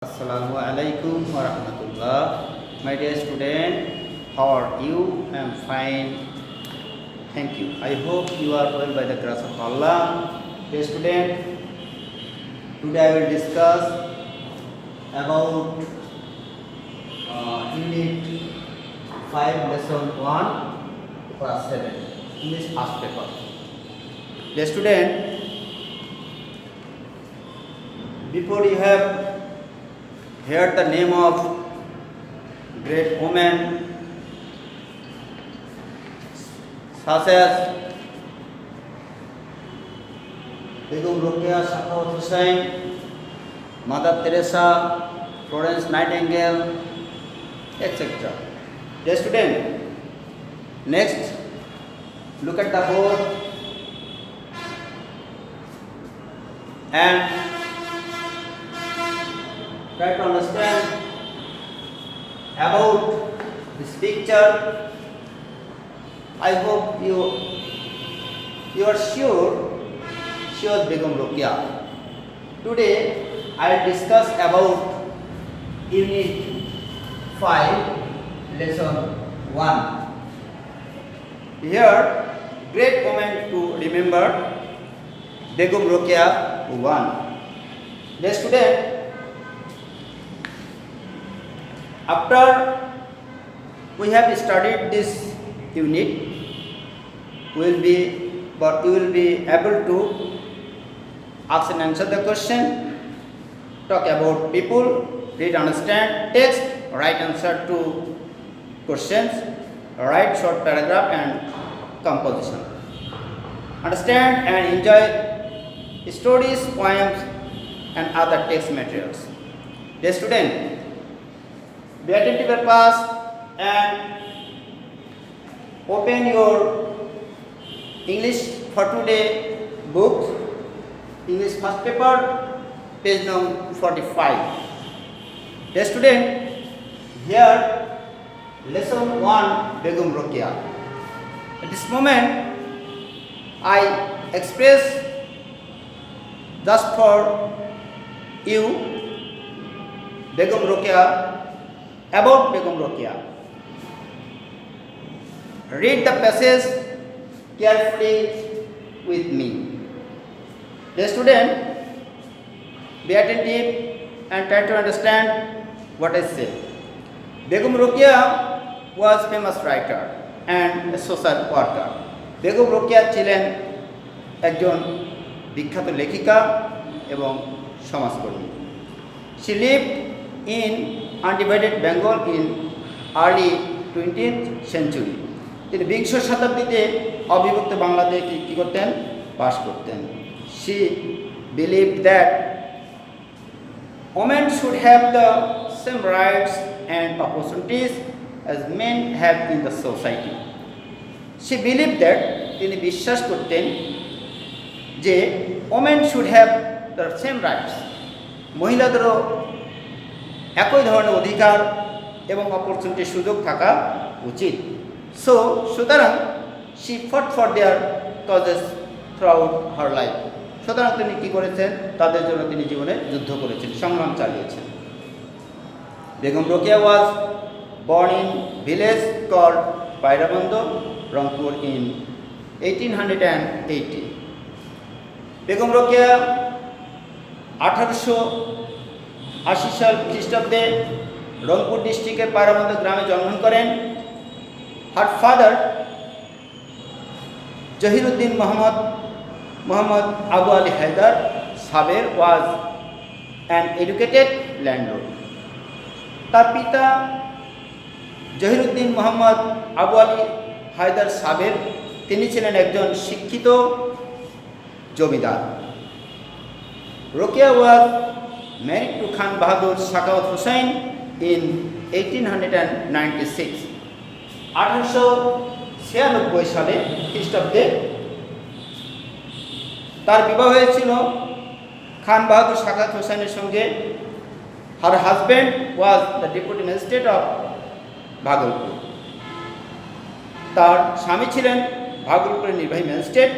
Assalamu alaikum wa rahmatullah. My dear student, how are you? I am fine. Thank you. I hope you are well by the grace of Allah. Dear student, today I will discuss about Unit 5, Lesson 1, Class 7, English past paper. Dear student, before you have heard the name of great women such as Begum Rokeya Sakhawatt Hussain, Mother Teresa, Florence Nightingale, etc. Dear student, next look at the board and try to understand about this picture. I hope you are sure she was Begum Rokeya. Today I will discuss about Unit 5, Lesson 1. Here, great moment to remember Begum Rokeya 1. Dear student, after we have studied this unit, you will be able to ask and answer the question, talk about people, read, understand text, write answer to questions, write short paragraph and composition. Understand and enjoy stories, poems and other text materials. Dear student, be attentive at class and open your English for today book, English first paper, page number 45. Dear student, here lesson 1, Begum Rokeya. At this moment, I express just for you Begum Rokeya. About Begum Rokeya. Read the passage carefully with me. The student, be attentive and try to understand what I say. Begum Rokeya was a famous writer and a social worker. Begum Rokeya ছিলেন একজন বিখ্যাত লেখিকা এবং সমাজকর্মী. She lived in undivided Bengal in early 20th century. তিনি বিংশ শতাব্দীতে অবিভক্ত বাংলাতে কি করতেন? বাস করতেন. She believed that women should have the same rights and opportunities as men have in the society. She believed that তিনি বিশ্বাস করতেন যে women should have the same rights. মহিলাদেরও একই ধরনের অধিকার এবং অপরচুনিটির সুযোগ থাকা উচিত. সুতরাং she fought for their causes throughout her life. সুতরাং তিনি কী করেছেন? তাদের জন্য তিনি জীবনে যুদ্ধ করেছেন, সংগ্রাম চালিয়েছেন. Begum Rokeya was born in village called Pairabando, Rangpur in 1880. Begum Rokeya 1880 সাল খ্রিস্টাব্দে রংপুর ডিস্ট্রিক্টের পায়রাবন্দ গ্রামে জন্মগ্রহণ করেন. Her father, Jahiruddin Muhammad Abu Ali Haidar Saber, was an educated landlord. তার পিতা জহিরুদ্দিন মোহাম্মদ আবু আলী হায়দার সাবের, তিনি ছিলেন একজন শিক্ষিত জমিদার. Rokeya was married to Khan Bahadur Sakhawatt Hussain in 1896. 1896 সালে খ্রিস্টাব্দে তার বিবাহ হয়েছিল খান বাহাদুর সাখাওয়াত হোসেনের সঙ্গে. Her husband was the deputy magistrate of Bhagalpur. তার স্বামী ছিলেন ভাগলপুরের নির্বাহী magistrate,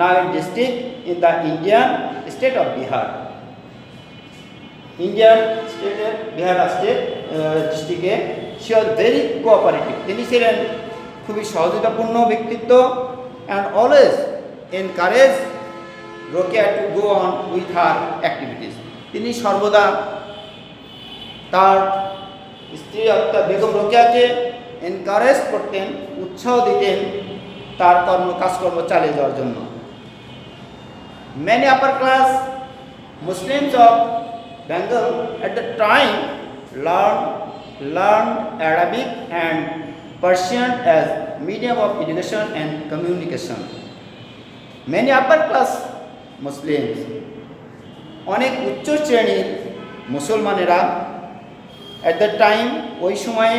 now in district in the Indian state of Bihar. Indian স্টেটের বিহার স্টেট ডিস্ট্রিক্টে। শি ওয়াজ ভেরি কোঅপারেটিভ, তিনি ছিলেন খুবই সহযোগিতাপূর্ণ ব্যক্তিত্ব, and always encourage Rokeya to go on with her activities. তিনি সর্বদা তার স্ত্রী অর্থাৎ বেগম রোকেয়াকে এনকারেজ করতেন, উৎসাহ দিতেন তার কাজকর্ম চালিয়ে যাওয়ার জন্য। Many upper class Muslims of Bengal at the time learned Arabic and Persian as medium of education and communication. Many upper class Muslims, অনেক উচ্চ শ্রেণীর মুসলমানেরা at the time ওই সময়ে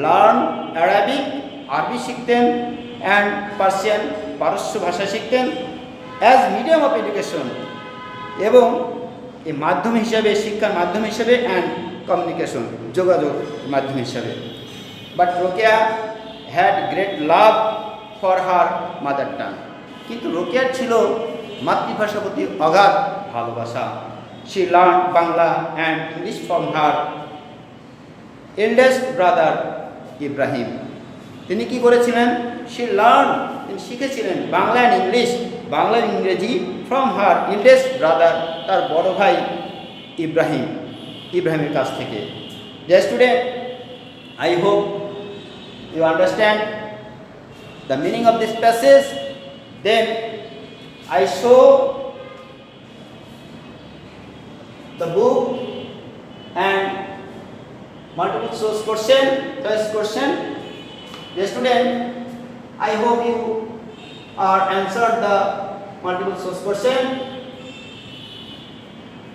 লার্ন অ্যারাবিক, আরবি শিখতেন, অ্যান্ড পার্সিয়ান, পারস্য ভাষা শিখতেন অ্যাজ মিডিয়াম অফ এডুকেশন, এবং এই মাধ্যম হিসাবে, শিক্ষার মাধ্যম হিসাবে, অ্যান্ড কমিউনিকেশন, যোগাযোগ মাধ্যম হিসাবে। But Rokeya had great love for her mother tongue, কিন্তু রোকেয়ার ছিল মাতৃভাষার প্রতি অগাধ ভালোবাসা। She learn Bangla and English from her eldest brother Ibrahim. তিনি কি করেছিলেন? শি লার্ন, তিনি শিখেছিলেন বাংলা অ্যান্ড ইংলিশ, বাংলা ইংরেজি, ফ্রম হার এল্ডেস্ট ব্রাদার, তার বড় ভাই ইব্রাহিমের কাছ থেকে। Dear student, I hope you understand the meaning of this passage. Then I show the book and multiple choice question. The student, I hope you are answered the multiple choice question.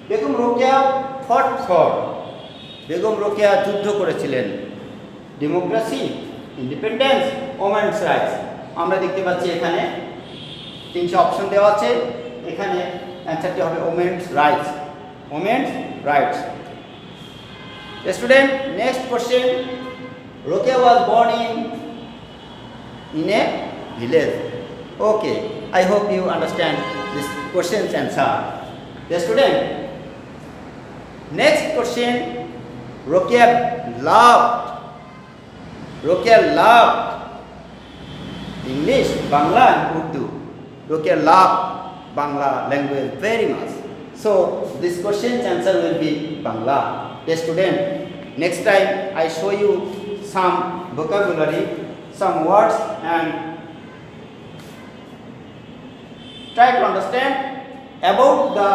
Begum Rokeya fought for, Begum Rokeya যুদ্ধ করেছিলেন democracy, independence, women's rights. আমরা দেখতে পাচ্ছি এখানে 3টি option দেওয়া আছে, এখানে অ্যান্সারটি হবে women's rights, women's rights. Student, next question, Rokeya was born in a village. Okay, I hope you understand this questions answer. Student, next question, Rokeya love English, Bangla and Urdu. Rokeya loved Bangla language very much. So this question's answer will be Bangla. Dear student, next time I show you some vocabulary, some words, and try to understand about the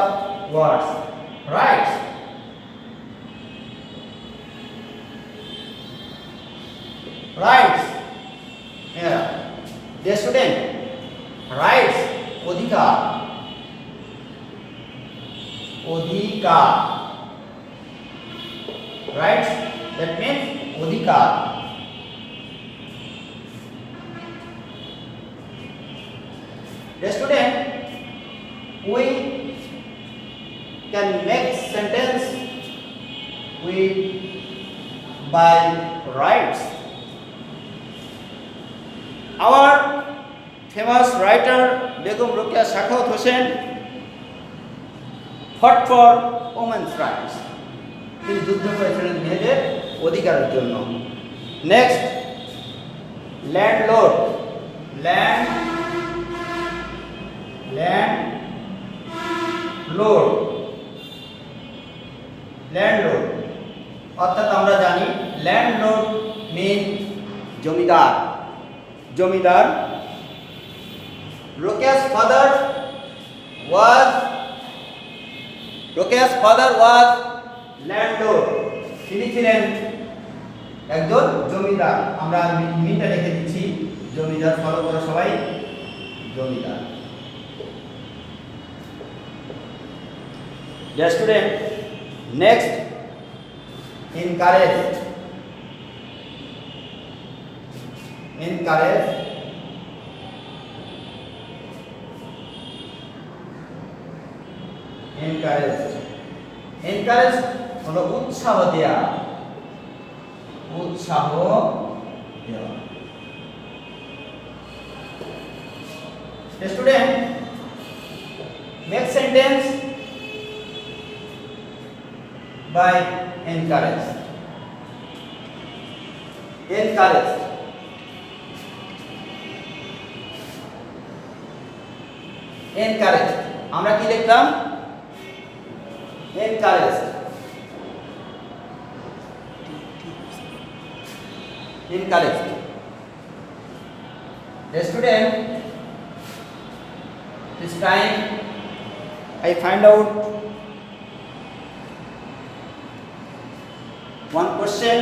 words. Right? Right. Yeah. Dear student, rights, অধিকার, rights, that means অধিকার। Dear student, we can make sentence by rights. Our famous writer Begum Rokeya Sakhaut Hossain fought for women's rights. তিনি যুদ্ধ করেছিলেন মেয়েদের অধিকারের জন্য। Next, landlord, landlord অর্থাৎ আমরা জানি ল্যান্ডলর্ড মিন জমিদার। Rokeya's father was landlord. তিনি ছিলেন একজন জমিদার। আমরা মিনটা রেখে দিচ্ছি, জমিদার, ফলো করো সবাই, জমিদার। Dear student, next, encourage, encourage হলো উৎসাহ দেওয়া। Student, make sentence by encourage. Encourage. Encourage. আমরা কি লিখলাম? Encourage. Encourage. The student, this time I find out one question.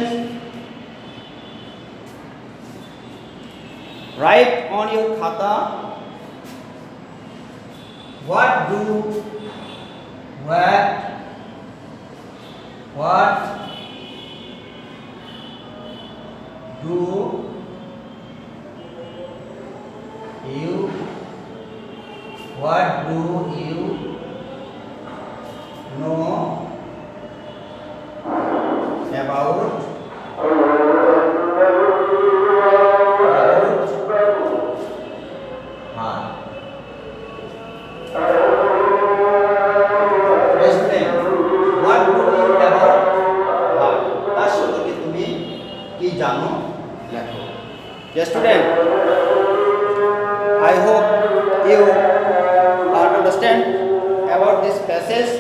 Write on your khata what do you know about জানো লেখো। Dear student, I hope you understand about this passage.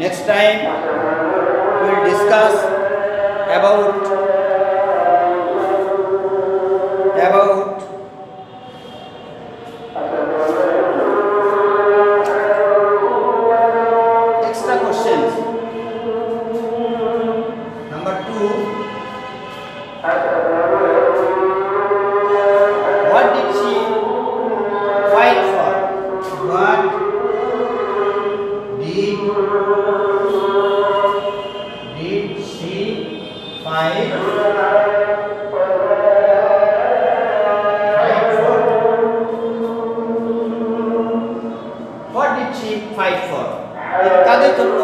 Next time we will discuss about extra questions. Number 2, what did she fight for? What did she fight for? What did she fight for? কাদের জন্য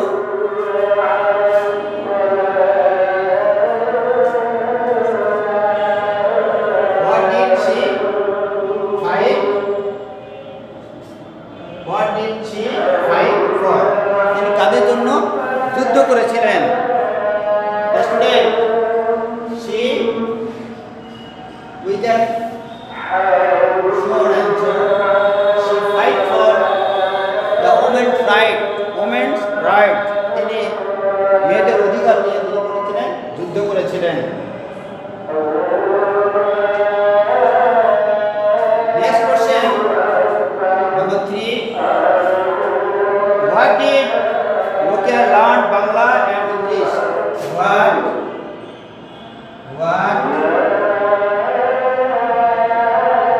তিনি কাদের জন্য যুদ্ধ করেছিলেন? Student, she with that short answer, she fight for the women's right. তিনি মেয়েদের অধিকার নিয়ে যুদ্ধ করেছিলেন। Next question, number 3. What did Rokia learn Bangla and English? What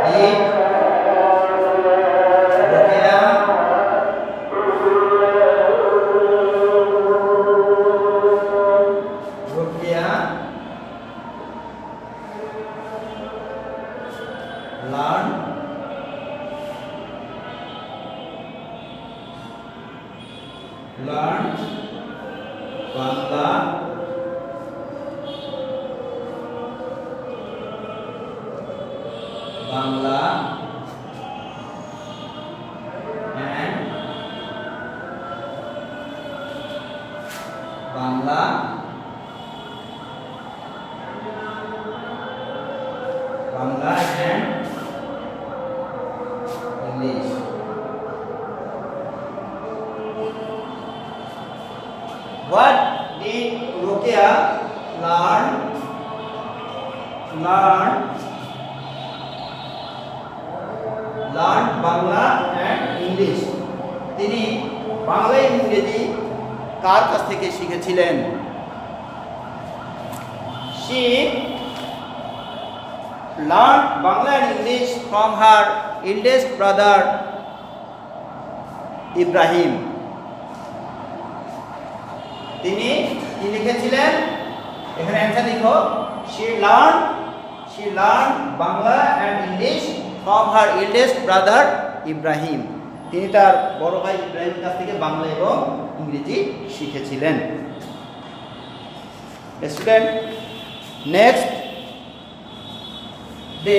did Rokia learn Bangla and English. What did Rokia learn Bangla and English? তিনি বাংলা এবং ইংরেজি কার কাছ থেকে শিখেছিলেন? She learned Bangla and English from her eldest brother Ibrahim. তিনি কি লিখেছিলেন? এখানে অ্যানসার লিখো, she learned Bangla and English from her eldest brother Ibrahim. তিনি তার বড় ভাই ইব্রাহিমের কাছ থেকে বাংলা এবং ইংরেজি শিখেছিলেন। Student, next day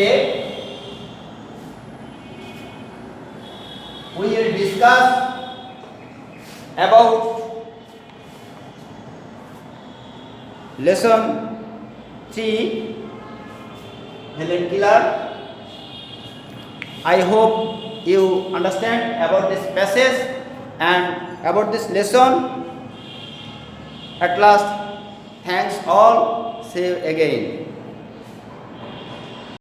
we will discuss about Lesson 3, Helen Keller. I hope you understand about this passage and about this lesson. At last, thanks all. See you again.